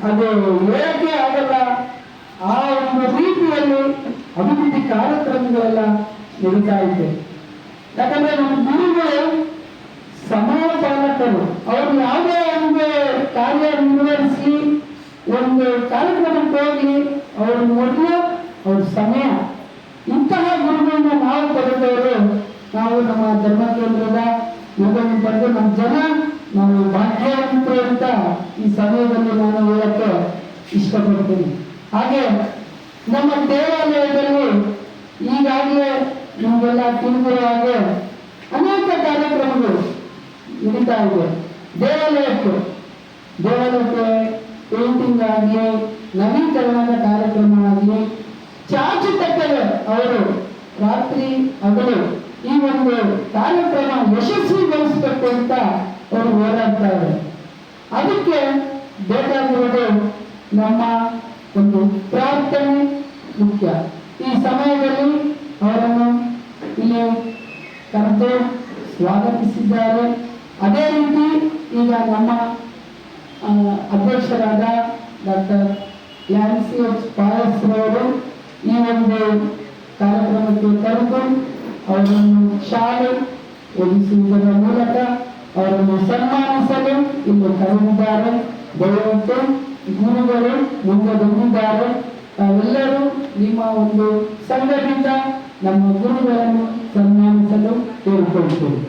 ಅದು ಹೇಳಕ್ಕೆ ಆಗಲ್ಲ. ಆ ಒಂದು ರೀತಿಯಲ್ಲಿ ಅಭಿವೃದ್ಧಿ ಕಾರ್ಯಕ್ರಮಗಳೆಲ್ಲ ನಡೀತಾ ಇದೆ. ಯಾಕಂದ್ರೆ ನಮ್ಮ ಗುರುಗಳು ಸಮಯ ಪಾಲಕರು. ಅವರು ಯಾವುದೇ ಒಂದು ಕಾರ್ಯ ನಿರ್ವಹಿಸಿ ಒಂದು ಕಾರ್ಯಕ್ರಮಕ್ಕೆ ಹೋಗಿ ಅವರು ಮೊದಲು ಅವ್ರ ಸಮಯ. ಇಂತಹ ಗುರುಗಳನ್ನ ನಾವು ಪಡೆದವರು ನಾವು ನಮ್ಮ ಧರ್ಮ ಕೇಂದ್ರದ ಯೋಗವನ್ನು ಪಡೆದು ನಮ್ಮ ಜನ ನಾವು ಭಾಗ್ಯವಂತರು ಅಂತ ಈ ಸಮಯದಲ್ಲಿ ನಾನು ಹೇಳಕ್ಕೆ ಇಷ್ಟಪಡ್ತೀನಿ. ಹಾಗೆ ನಮ್ಮ ದೇವಾಲಯದಲ್ಲಿ ಈಗಾಗಲೇ ನಿಮಗೆಲ್ಲ ತಿಳಿದಿರೋ ಹಾಗೆ ಅನೇಕ ಕಾರ್ಯಕ್ರಮಗಳು ನಡೀತಾ ಇದೆ. ದೇವಾಲಯಕ್ಕೆ ಪೇಂಟಿಂಗ್ ಆಗಲಿ, ನವೀಕರಣದ ಕಾರ್ಯಕ್ರಮ ಆಗಲಿ, ಚಾಚುತಕ್ಕರು ಅವರು ರಾತ್ರಿ ಹಗಲು ಈ ಒಂದು ಕಾರ್ಯಕ್ರಮ ಯಶಸ್ವಿಗೊಳಿಸಬೇಕು ಅಂತ ಅವರು ಹೋರಾಡ್ತಾರೆ. ಅದಕ್ಕೆ ಬೇಕಾಗಿರೋದು ನಮ್ಮ ಒಂದು ಪ್ರಾರ್ಥನೆ ಮುಖ್ಯ. ಈ ಸಮಯದಲ್ಲಿ ಅವರನ್ನು ಇಲ್ಲಿ ಕರೆದು ಸ್ವಾಗತಿಸಿದ್ದಾರೆ. ಅದೇ ರೀತಿ ಈಗ ನಮ್ಮ ಅಧ್ಯಕ್ಷರಾದ ಡಾಕ್ಟರ್ ಎನ್.ಸಿ.ಎಚ್. ಪಾಯಸ್ರವರು ಈ ಒಂದು ಕಾರ್ಯಕ್ರಮಕ್ಕೆ ಕರೆದು ಅವರನ್ನು ಶಾಲೆ ಒಲಿಸುವುದರ ಮೂಲಕ ಅವರನ್ನು ಸನ್ಮಾನಿಸಲು ಇಲ್ಲಿ ಕರೆದಿದ್ದಾರೆ. ದಯವಿಟ್ಟು ಗುರುಗಳು ಮುಂದೆ ಬಂದಿದ್ದಾರೆ. ತಾವೆಲ್ಲರೂ ನಿಮ್ಮ ಒಂದು ಸಂಘದಿಂದ ನಮ್ಮ ಗುರುಗಳನ್ನು ಸನ್ಮಾನಿಸಲು ಕೇಳಿಕೊಳ್ತೇವೆ.